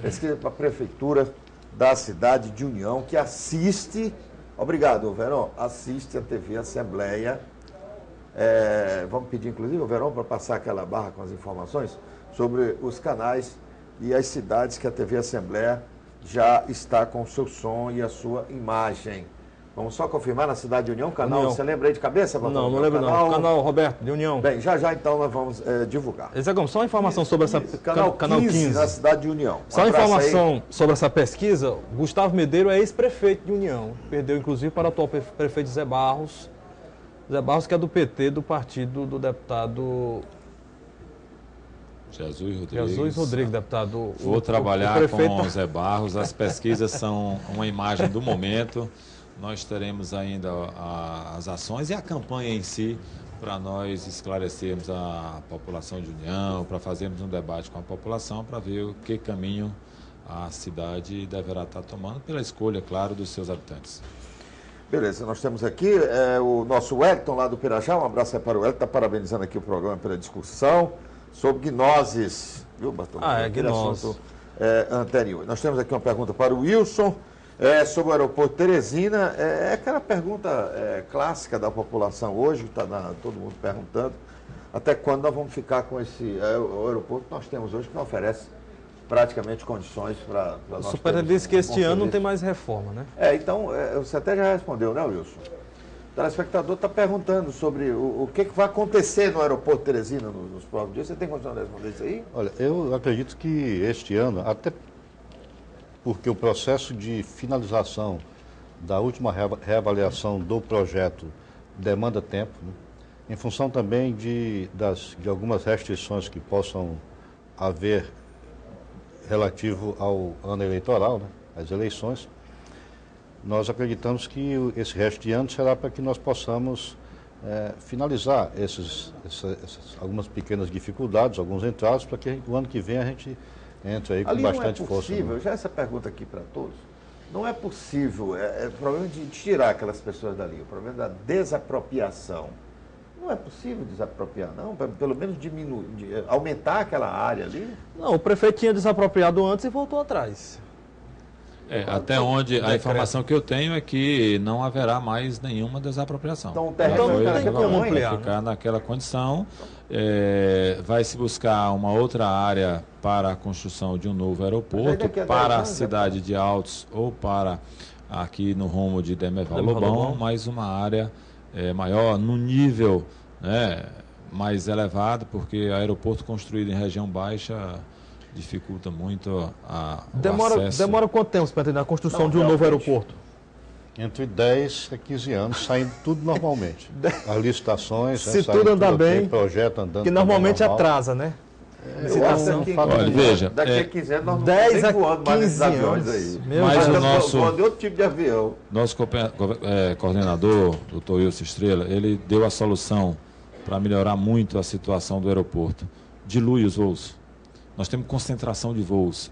Pesquisa para a Prefeitura da cidade de União, que assiste, obrigado, Verón, assiste a TV Assembleia. Vamos pedir, inclusive, o Verón para passar aquela barra com as informações sobre os canais e as cidades que a TV Assembleia já está com o seu som e a sua imagem. Vamos só confirmar na cidade de União, canal, União. Você lembra aí de cabeça? Não lembro não. Canal Roberto, de União. Bem, já então nós vamos divulgar. Zé Gomes, só uma informação sobre essa... Canal 15, na cidade de União. Só uma informação sobre essa pesquisa. Gustavo Medeiros é ex-prefeito de União. Perdeu, inclusive, para o atual prefeito Zé Barros. Zé Barros, que é do PT, do partido do deputado... Jesus Rodrigues, deputado. Vou trabalhar com o Zé Barros. As pesquisas são uma imagem do momento. Nós teremos ainda as ações e a campanha em si para nós esclarecermos a população de União, para fazermos um debate com a população, para ver o que caminho a cidade deverá estar tomando, pela escolha, claro, dos seus habitantes. Beleza, nós temos aqui o nosso Wellington lá do Pirajá. Um abraço aí para o Wellington, está parabenizando aqui o programa pela discussão sobre gnoses, viu, Bartolomeu? Gnose. Assunto anterior. Nós temos aqui uma pergunta para o Wilson sobre o aeroporto Teresina. É aquela pergunta clássica da população hoje, está todo mundo perguntando, até quando nós vamos ficar com esse aeroporto que nós temos hoje, que não oferece praticamente condições para nós. O Super disse que este ano não tem mais reforma, né? Então, você até já respondeu, né, Wilson? O telespectador está perguntando sobre o que vai acontecer no aeroporto Teresina nos próximos dias. Você tem condição de responder isso aí? Olha, eu acredito que este ano, até porque o processo de finalização da última reavaliação do projeto demanda tempo, né? Em função também de algumas restrições que possam haver relativo ao ano eleitoral, né? As eleições. Nós acreditamos que esse resto de ano será para que nós possamos finalizar algumas pequenas dificuldades, alguns entraves, para que o ano que vem a gente entre aí com bastante força. Não é possível, já essa pergunta aqui para todos, não é possível, o problema de tirar aquelas pessoas dali, o problema da desapropriação. Não é possível desapropriar, não? Pelo menos diminuir, aumentar aquela área ali? Não, o prefeito tinha desapropriado antes e voltou atrás. Até onde a informação que eu tenho é que não haverá mais nenhuma desapropriação. Então o terreno vai ficar naquela condição. Vai se buscar uma outra área para a construção de um novo aeroporto, para a cidade de Altos ou para aqui no rumo de Demerval Lobão, mais uma área maior, no nível mais elevado, porque aeroporto construído em região baixa dificulta muito o acesso. Demora quanto tempo para terminar a construção de um novo aeroporto? Entre 10 a 15 anos, saindo tudo normalmente. As licitações, se tudo andar bem, projeto andando, que normalmente atrasa, né? Olha, veja, daqui a 15 anos nós não 10 estamos a voando mais 15 aviões anos. aí. Mas o nosso outro tipo de avião. Nosso coordenador, doutor Wilson Estrela, ele deu a solução para melhorar muito a situação do aeroporto. Dilui os voos. Nós temos concentração de voos.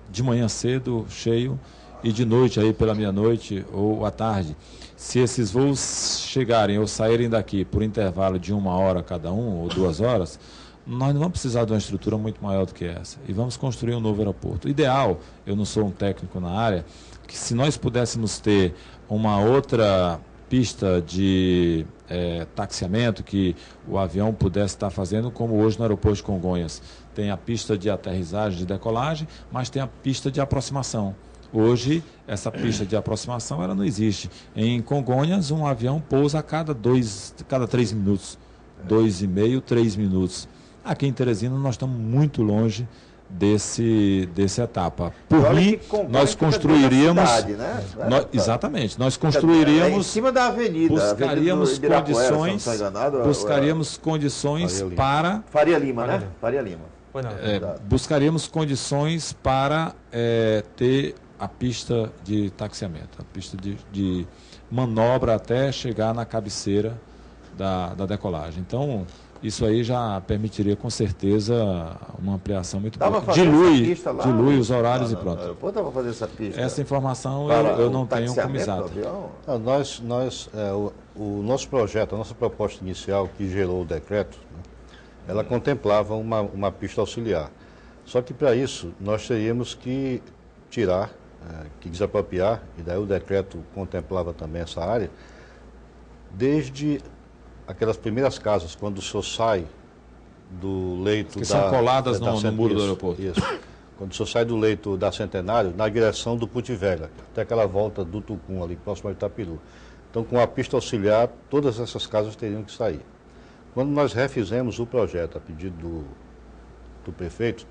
De manhã cedo, cheio, e de noite, aí pela meia-noite ou à tarde. Se esses voos chegarem ou saírem daqui por intervalo de 1 hora cada um, ou 2 horas, nós não vamos precisar de uma estrutura muito maior do que essa. E vamos construir um novo aeroporto. O ideal, eu não sou um técnico na área, que se nós pudéssemos ter uma outra pista de taxiamento, que o avião pudesse estar fazendo, como hoje no aeroporto de Congonhas. Tem a pista de aterrissagem, de decolagem, mas tem a pista de aproximação. Hoje, essa pista de aproximação ela não existe. Em Congonhas, um avião pousa a cada 3 minutos. 2,5, 3 minutos. Aqui em Teresina, nós estamos muito longe dessa etapa. Por mim, nós construiríamos... Cidade, né? Exatamente, nós construiríamos... em cima da avenida. Buscaríamos condições para... Faria Lima, né? Faria Lima. Buscaríamos condições para ter a pista de taxiamento, a pista de manobra até chegar na cabeceira da decolagem. Então, isso aí já permitiria com certeza uma ampliação muito boa. Dilui os horários e pronto. Dá para fazer essa pista? Essa informação eu não tenho como exata. O nosso projeto, a nossa proposta inicial que gerou o decreto, né, ela contemplava uma pista auxiliar. Só que para isso nós teríamos que tirar, que desapropriar, e daí o decreto contemplava também essa área, desde aquelas primeiras casas, quando o senhor sai do leito que são coladas no muro do aeroporto. Isso. Quando o senhor sai do leito da Centenário, na direção do Puti Velha, até aquela volta do Tucum, ali próximo ao Itapiru. Então, com a pista auxiliar, todas essas casas teriam que sair. Quando nós refizemos o projeto a pedido do prefeito,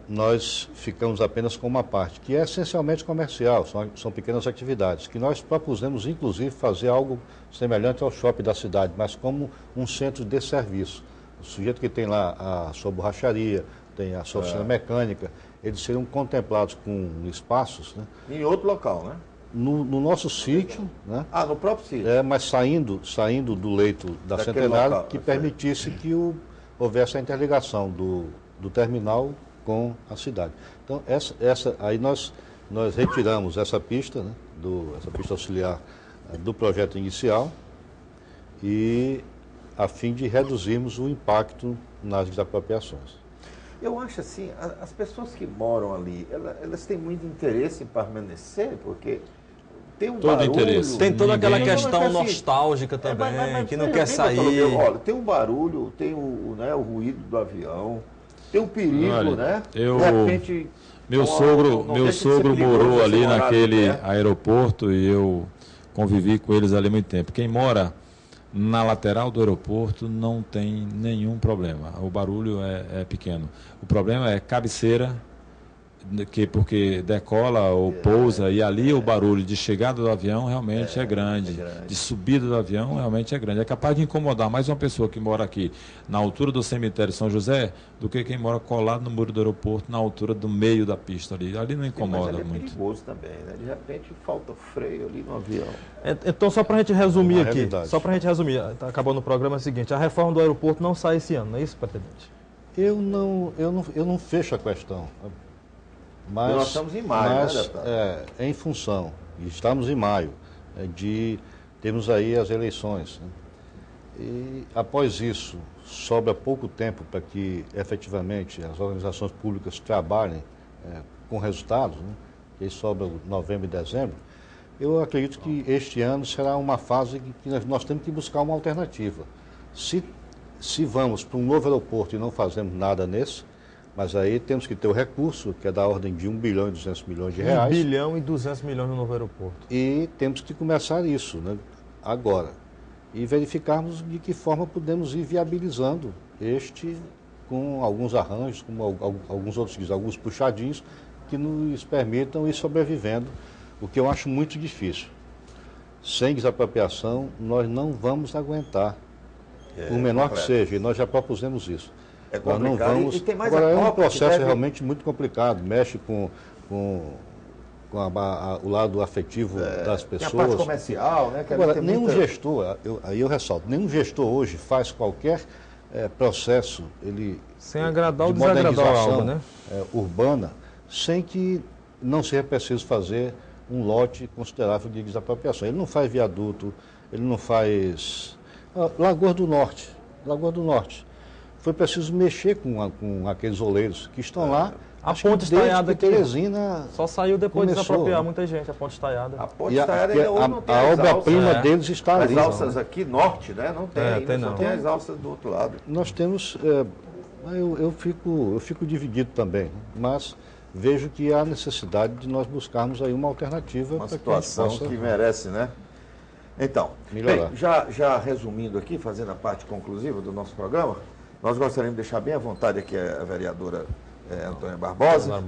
nós ficamos apenas com uma parte, que é essencialmente comercial, são pequenas atividades, que nós propusemos, inclusive, fazer algo semelhante ao shopping da cidade, mas como um centro de serviço. O sujeito que tem lá a sua borracharia, tem a sua oficina mecânica, eles seriam contemplados com espaços... né? Em outro local, né? No nosso sítio, né? No próprio sítio. Mas saindo do leito da Centenário, local, que permitisse que houvesse a interligação do terminal com a cidade. Então, aí nós retiramos essa pista, né, essa pista auxiliar do projeto inicial, e a fim de reduzirmos o impacto nas desapropriações. Eu acho assim, as pessoas que moram ali, elas têm muito interesse em permanecer, porque tem um barulho... Interesse. Tem toda aquela questão nostálgica também, que não quer sair. Olha, tem um barulho, tem o ruído do avião, tem um perigo, né? De repente... Meu sogro morou ali naquele aeroporto e eu convivi com eles ali há muito tempo. Quem mora na lateral do aeroporto não tem nenhum problema. O barulho é pequeno. O problema é cabeceira, porque decola ou pousa, e ali o barulho de chegada do avião realmente é grande. De subida do avião realmente é grande. É capaz de incomodar mais uma pessoa que mora aqui na altura do cemitério São José do que quem mora colado no muro do aeroporto, na altura do meio da pista ali. Ali não incomoda muito. É perigoso também, né? De repente falta freio ali no avião. Então, só para a gente resumir aqui, tá acabando o programa, é o seguinte: a reforma do aeroporto não sai esse ano, não é isso, presidente? Eu não fecho a questão. Mas nós estamos em maio, né, deputado? Em função, e estamos em maio, temos aí as eleições. Né? E após isso, sobra pouco tempo para que efetivamente as organizações públicas trabalhem com resultados, né? Que aí sobra novembro e dezembro. Eu acredito que este ano será uma fase que nós temos que buscar uma alternativa. Se vamos para um novo aeroporto e não fazemos nada nesse, mas aí temos que ter o recurso, que é da ordem de 1 bilhão e 200 milhões de reais. 1 bilhão e 200 milhões no novo aeroporto. E temos que começar isso, né, agora. E verificarmos de que forma podemos ir viabilizando com alguns arranjos, com alguns outros, alguns puxadinhos, que nos permitam ir sobrevivendo, o que eu acho muito difícil. Sem desapropriação, nós não vamos aguentar, por menor que seja, e nós já propusemos isso. É complicado. Nós não vamos... e tem mais agora, é um processo realmente muito complicado, mexe com o lado afetivo das pessoas. Tem a parte comercial, né? Que agora, nenhum gestor, aí eu ressalto, nenhum gestor hoje faz qualquer processo sem agradar ou desagradar algo, né? Urbana, sem que não seja preciso fazer um lote considerável de desapropriação. Ele não faz viaduto, ele não faz... Lagoa do Norte. Foi preciso mexer com aqueles oleiros que estão lá. A ponte estaiada aqui, Teresina só saiu depois de desapropriar muita gente, a ponte estaiada. A ponte estaiada ainda hoje não tem a obra-prima deles está ali. As alças aqui, norte, né? Não tem ainda, só tem as alças do outro lado. Nós temos... eu fico dividido também, mas vejo que há necessidade de nós buscarmos aí uma alternativa. Uma situação que merece, né? Então, bem, já resumindo aqui, fazendo a parte conclusiva do nosso programa, nós gostaríamos de deixar bem à vontade aqui a vereadora Antônia Barbosa.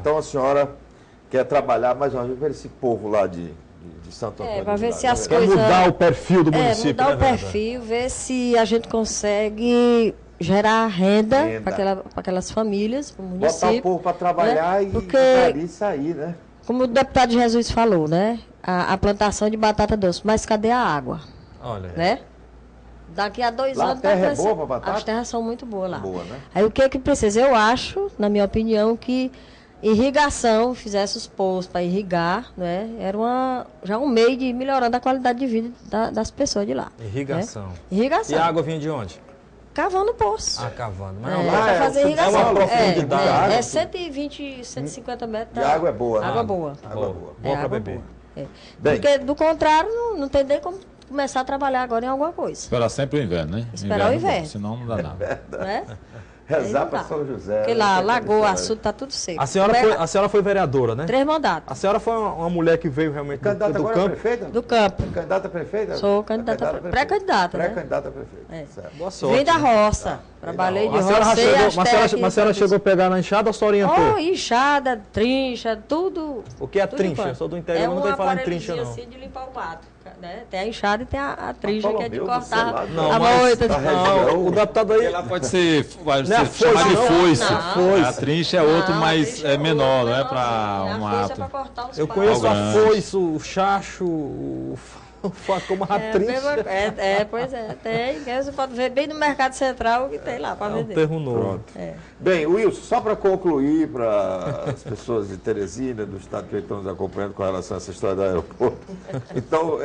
Então a senhora quer trabalhar mais uma vez para esse povo lá de Santo Antônio. Para ver se as coisas... Quer mudar o perfil do município. Mudar o perfil, ver se a gente consegue gerar renda para aquelas famílias, para o município. Botar o povo para trabalhar, né? E sair, né? Como o deputado Jesus falou, né? A plantação de batata doce, mas cadê a água? Olha. Né? Daqui a 2 anos... A terra é boa para batata? As terras são muito boas lá. Boa, né? Aí o que precisa? Eu acho, na minha opinião, que irrigação, fizesse os poços para irrigar, né? Era já um meio de melhorando a qualidade de vida das pessoas de lá. Irrigação. Né? Irrigação. E a água vinha de onde? Cavando poço. Cavando. Mas para fazer irrigação. É uma profundidade. É 120, 150 metros. E a água é boa, né? Água boa. Boa para beber. Porque, do contrário, não tem nem como começar a trabalhar agora em alguma coisa. Esperar sempre o inverno, né? Esperar o inverno. Senão não dá nada. Né? Rezar para São José. Porque lá, Lagoa, Açude, está tudo seco. A senhora foi vereadora, né? 3 mandatos. A senhora foi uma mulher que veio realmente candidata do agora campo? Prefeita? Do campo. Candidata a prefeita? Sou candidata pré-candidata, né? Pré-candidata a prefeita. Boa sorte. Vim da roça. Trabalhei de roça. Mas a senhora chegou a pegar na enxada ou só orientou? Enxada, trincha, tudo. O que é trincha? Eu sou do interior, não tenho falar em trincha, não. Assim de limpar o mato. Né? Tem a enxada e tem a trincha, que é de cortar a moita. Não, o deputado aí... Ela pode ser chamada de foice. A trincha é outro, mas é menor, não é para um mato. Eu conheço a foice, o chacho, o como a trincha. Pois é. Tem. Você pode ver bem no Mercado Central que tem lá para vender. É um termo novo. Bem, Wilson, só para concluir para as pessoas de Teresina, do estado que estão nos acompanhando com relação a essa história do aeroporto. Então,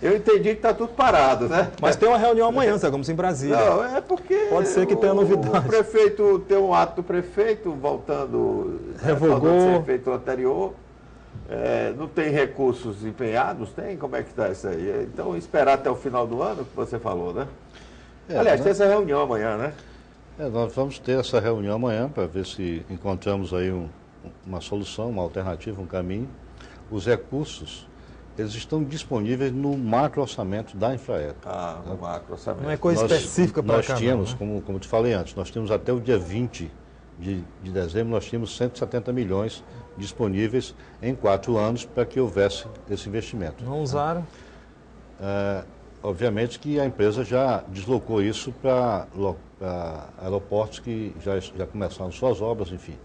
eu entendi que está tudo parado, né? Mas tem uma reunião amanhã, Zé Gomes, em Brasília. Não, é porque... Pode ser que tenha novidade. O prefeito, tem um ato do prefeito voltando... Revogou. Ser feito anterior. Não tem recursos empenhados? Tem? Como é que está isso aí? Então, esperar até o final do ano, que você falou, né? Aliás, tem essa reunião amanhã, né? Nós vamos ter essa reunião amanhã para ver se encontramos aí uma solução, uma alternativa, um caminho. Os recursos, eles estão disponíveis no macro orçamento da Infraero. No macro orçamento. Não é coisa específica para cá. Nós tínhamos, como te falei antes, nós tínhamos até o dia 20 de dezembro, nós tínhamos 170 milhões disponíveis em 4 anos para que houvesse esse investimento. Não usaram? Obviamente que a empresa já deslocou isso para aeroportos que já começaram suas obras, enfim.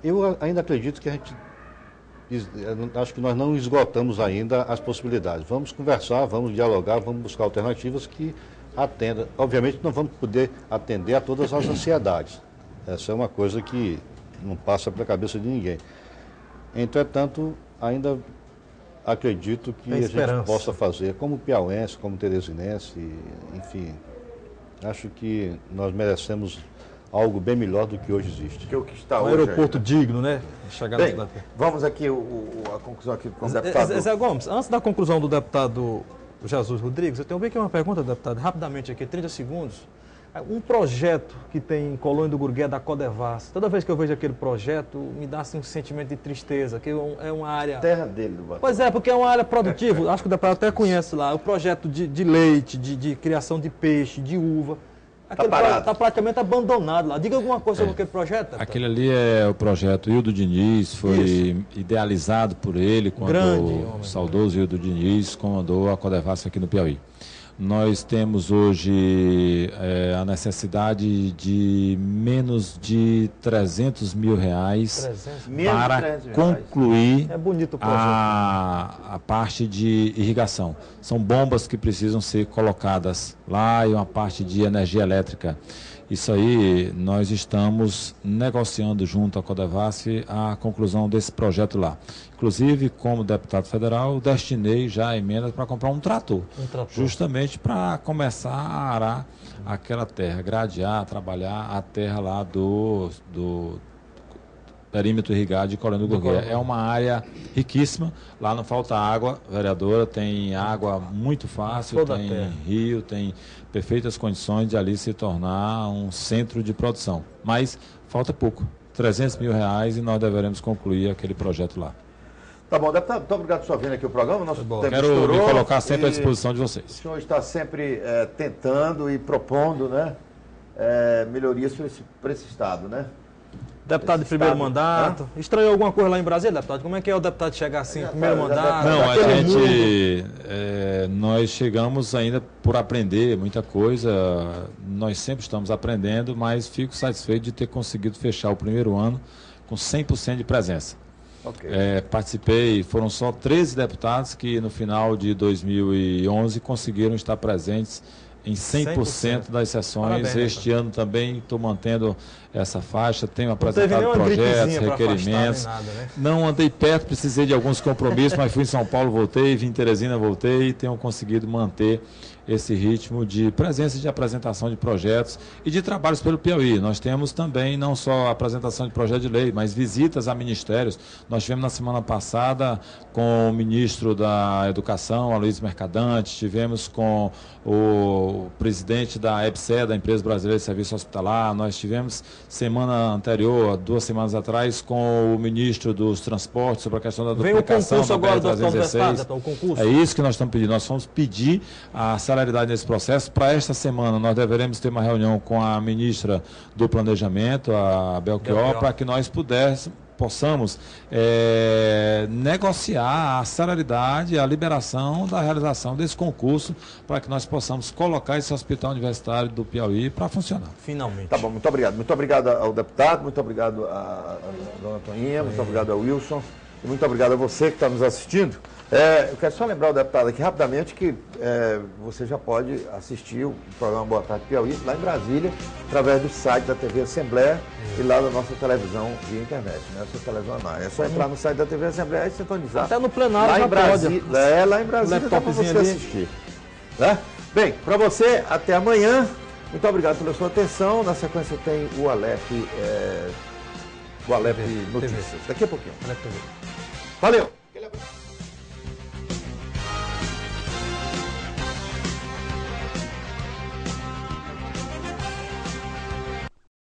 Eu ainda acredito que acho que nós não esgotamos ainda as possibilidades. Vamos conversar, vamos dialogar, vamos buscar alternativas que atendam. Obviamente não vamos poder atender a todas as ansiedades. Essa é uma coisa que não passa pela cabeça de ninguém. Entretanto, ainda acredito que a gente possa fazer, como piauense, como teresinense, enfim. Acho que nós merecemos algo bem melhor do que hoje existe. Que o que está hoje. Um aeroporto digno, né? Bem, vamos aqui, a conclusão aqui com o deputado. Zé Gomes, antes da conclusão do deputado Jesus Rodrigues, eu tenho aqui uma pergunta, deputado, rapidamente aqui, 30 segundos. Um projeto que tem em Colônia do Gurgué, da Codevasf, toda vez que eu vejo aquele projeto, me dá assim, um sentimento de tristeza, que é uma área... Terra dele, do Batata. Pois é, porque é uma área produtiva, acho que o deputado até conhece lá, o projeto de leite, de criação de peixe, de uva. Está praticamente abandonado lá. Diga alguma coisa sobre aquele projeto, deputado. Aquele ali é o projeto Hildo Diniz, foi idealizado por ele quando o saudoso Hildo Diniz comandou a Codevasf aqui no Piauí. Nós temos hoje a necessidade de menos de R$300 mil para concluir a parte de irrigação. São bombas que precisam ser colocadas lá e uma parte de energia elétrica. Isso aí, nós estamos negociando junto à Codevasf a conclusão desse projeto lá. Inclusive, como deputado federal, destinei já a emenda para comprar um trator. Justamente para começar a arar aquela terra, gradear, trabalhar a terra lá do perímetro irrigado de Colônia do Gurgué. É uma área riquíssima, lá não falta água, vereadora, tem água muito fácil, tem rio, tem perfeitas condições de ali se tornar um centro de produção. Mas falta pouco, R$300 mil e nós deveremos concluir aquele projeto lá. Tá bom, deputado, muito obrigado por sua vinda aqui ao programa. Nosso tempo Quero me colocar sempre à disposição de vocês. O senhor está sempre tentando e propondo, né, melhorias para esse Estado, né? Deputado de primeiro mandato. Estranhou alguma coisa lá em Brasília, deputado? Como é que é o deputado chegar assim, primeiro mandato? Não, nós chegamos ainda por aprender muita coisa. Nós sempre estamos aprendendo, mas fico satisfeito de ter conseguido fechar o primeiro ano com 100% de presença. Okay. Participei, foram só 13 deputados que no final de 2011 conseguiram estar presentes em 100% das sessões. Parabéns, este ano também estou mantendo essa faixa, tenho apresentado projetos, requerimentos. Nada, né? Não andei perto, precisei de alguns compromissos, mas fui em São Paulo, voltei, vim em Teresina, voltei e tenho conseguido manter esse ritmo de presença, de apresentação de projetos e de trabalhos pelo Piauí. Nós temos também não só a apresentação de projeto de lei, mas visitas a ministérios. Nós tivemos na semana passada com o ministro da Educação, Aloysio Mercadante, tivemos com o presidente da EBSE, da Empresa Brasileira de Serviço Hospitalar, nós tivemos semana anterior, 2 semanas atrás, com o ministro dos Transportes sobre a questão da duplicação da BR-316. É isso que nós estamos pedindo. Nós vamos pedir a celeridade nesse processo. Para esta semana, nós deveremos ter uma reunião com a ministra do Planejamento, a Belchior, para que nós possamos negociar a celeridade, a liberação da realização desse concurso, para que nós possamos colocar esse hospital universitário do Piauí para funcionar. Finalmente. Tá bom, muito obrigado. Muito obrigado ao deputado, muito obrigado à dona Toninha, muito obrigado ao Wilson, e muito obrigado a você que está nos assistindo. Eu quero só lembrar o deputado aqui rapidamente que você já pode assistir o programa Boa Tarde Piauí lá em Brasília, através do site da TV Assembleia e lá da nossa televisão via internet, né? Essa televisão não. É só entrar no site da TV Assembleia e sintonizar. Até no plenário lá já em Brasília, pode. Lá em Brasília dá para você assistir. Né? Bem, para você, até amanhã. Muito obrigado pela sua atenção. Na sequência tem o Alep Notícias. Daqui a pouquinho. Valeu!